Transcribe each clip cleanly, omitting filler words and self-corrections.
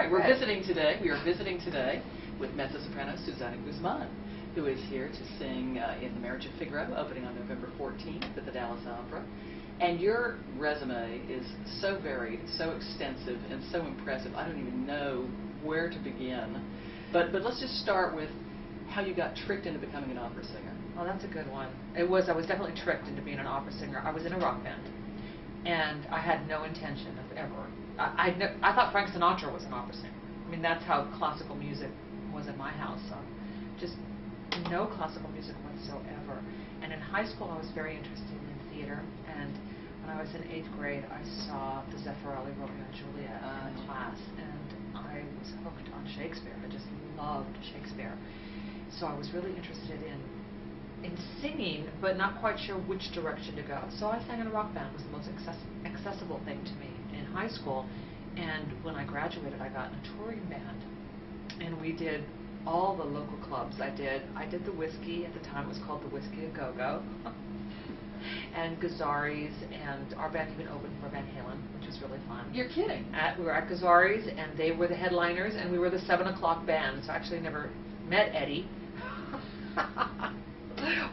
right, we're visiting today. We are visiting today with Mezzo-soprano Suzanna Guzman, who is here to sing in The Marriage of Figaro, opening on November 14th at the Dallas Opera. And your resume is so varied, so extensive, and so impressive. I don't even know where to begin. But let's just start with how you got tricked into becoming an opera singer. Well, that's a good one. I was definitely tricked into being an opera singer. I was in a rock band, and I had no intention of ever. I thought Frank Sinatra was an opera singer. I mean, that's how classical music was in my house. So just no classical music whatsoever. And in high school, I was very interested in theater. And when I was in 8th grade, I saw the Zeffirelli Romeo and Juliet in class, and I was hooked on Shakespeare. I just loved Shakespeare. So I was really interested in singing, but not quite sure which direction to go. So I sang in a rock band. It was the most accessible thing to me in high school. And when I graduated, I got in a touring band, and we did all the local clubs. I did the Whiskey. At the time, it was called the Whiskey A Go-Go, and Gazzari's, and our band even opened for Van Halen, which was really fun. You're kidding? We were at Gazzari's, and they were the headliners, and we were the 7 o'clock band. So I actually never met Eddie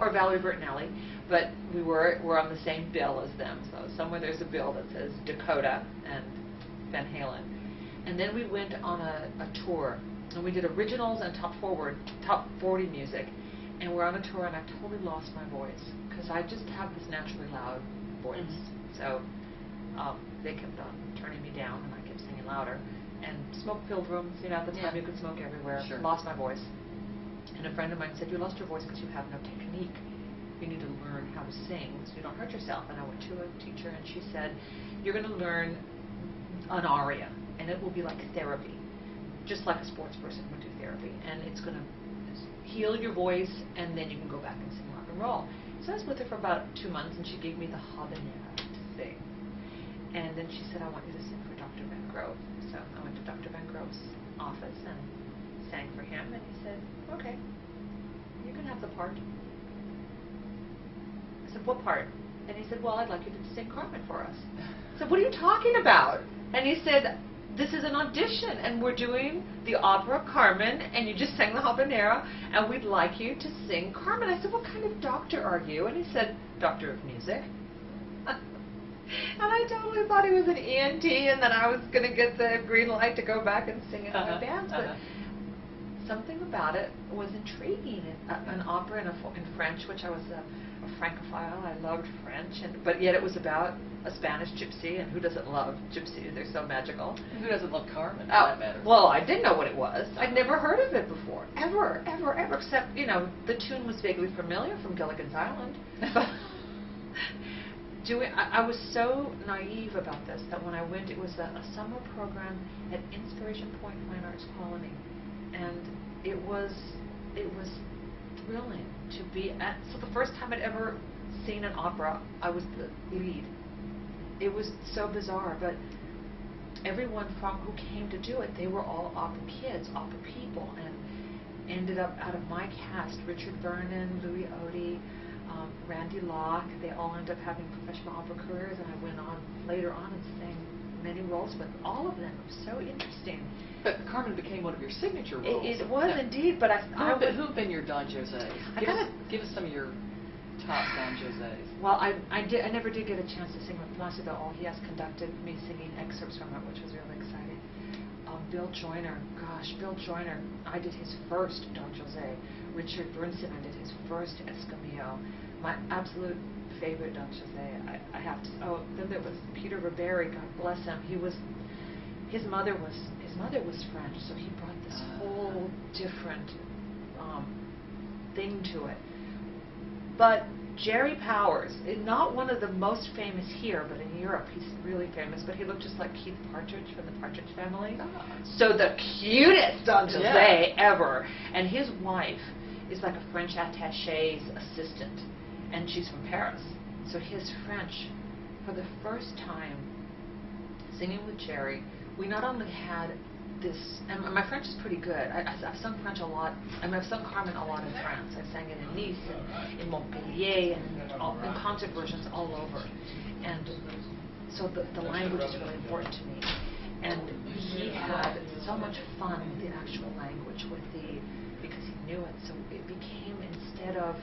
or Valerie Bertinelli, but we're on the same bill as them. So somewhere there's a bill that says Dakota and Van Halen. And then we went on a tour, and we did originals and top 40 music. And we're on a tour, and I totally lost my voice because I just have this naturally loud voice. Mm-hmm. So they kept on turning me down, and I kept singing louder. And smoke-filled rooms, at the time you could smoke everywhere. Sure. Lost my voice. And a friend of mine said, "You lost your voice because you have no technique. You need to learn how to sing so you don't hurt yourself." And I went to a teacher, and she said, "You're going to learn an aria, and it will be like therapy, just like a sports person would do therapy. And it's going to heal your voice, and then you can go back and sing rock and roll." So I was with her for about 2 months, and she gave me the habanera to sing. And then she said, "I want you to sing for Dr. Van Grove." So I went to Dr. Van Grove's office and sang for him, and he said, "Okay, you can have the part." I said, "What part?" And he said, "Well, I'd like you to sing Carmen for us." I said, "What are you talking about?" And he said, "This is an audition, and we're doing the opera Carmen, and you just sang the habanera, and we'd like you to sing Carmen." I said, "What kind of doctor are you?" And he said, "Doctor of music." And I totally thought he was an ENT, and then I was going to get the green light to go back and sing in my bands. But something about it was intriguing. An opera in French, which I was a Francophile. I loved French, but yet it was about a Spanish gypsy, and who doesn't love gypsies? They're so magical. And who doesn't love Carmen, for that matter? Well, I didn't know what it was. I'd never heard of it before, ever, except, the tune was vaguely familiar from Gilligan's Island. I was so naive about this that when I went, it was a summer program at Inspiration Point Fine Arts Colony, and it was thrilling to be at. So the first time I'd ever seen an opera, I was the lead. It was so bizarre, but everyone who came to do it, they were all opera kids, opera people, and ended up out of my cast, Richard Vernon, Louis Odi, Randy Locke. They all ended up having professional opera careers, and I went on later on and sang many roles with all of them. It was so interesting. But Carmen became one of your signature roles. It was indeed, but who've been your Don Josés? Give us some of your top Don Josés. Well, I never did get a chance to sing with Plácido. All he has conducted me singing excerpts from it, which was really exciting. Bill Joyner, I did his first Don José. Richard Bernstein, I did his first Escamillo. My absolute favorite Don José, I have to. Then there was Peter Ribéry, God bless him. His mother was French, so he brought this whole different thing to it. But Jerry Powers, not one of the most famous here, but in Europe he's really famous, but he looked just like Keith Partridge from the Partridge Family. So the cutest Don José ever. And his wife is like a French attache's assistant, and she's from Paris. So his French, for the first time singing with Jerry, we not only had this, and my French is pretty good. I've sung French a lot. I've sung Carmen a lot in France. I sang it in Nice, and in Montpellier, and in concert versions all over. And so the language is really important to me. And he had so much fun with the actual language, because he knew it. So it became, instead of,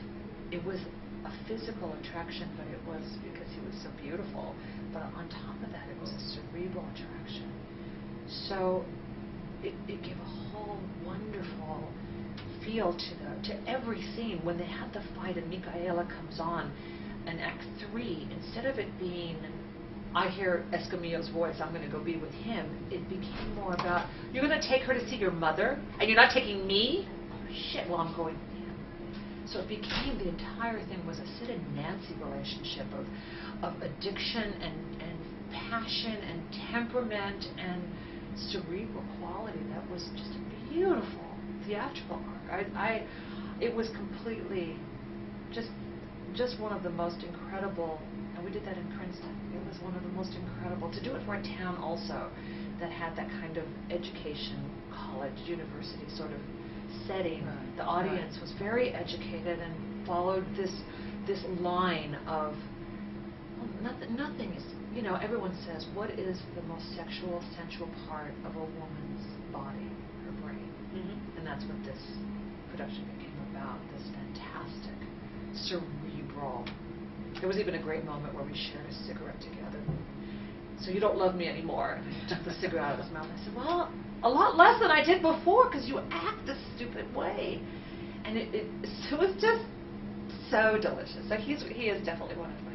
it was a physical attraction, but it was because he was so beautiful. But on top of that, it was a cerebral attraction. So it gave a whole wonderful feel to every scene. When they had the fight and Micaela comes on in Act 3, instead of it being, I hear Escamillo's voice, I'm going to go be with him, it became more about, you're going to take her to see your mother, and you're not taking me? Oh, shit, well, I'm going with him. So it became, the entire thing was a Sid and Nancy relationship of addiction and passion and temperament and cerebral quality that was just a beautiful theatrical arc. It was completely just one of the most incredible, and we did that in Princeton. It was one of the most incredible, to do it for a town also that had that kind of education, college, university sort of setting. Right. The audience was very educated and followed this line of, well, nothing is, everyone says, what is the most sexual, sensual part of a woman's body? Her brain. Mm-hmm. And that's what this production became about, this fantastic, cerebral. There was even a great moment where we shared a cigarette together. So you don't love me anymore. And he took the cigarette out of his mouth. I said, well, a lot less than I did before, because you act this stupid way. And it was just so delicious. So he is definitely one of my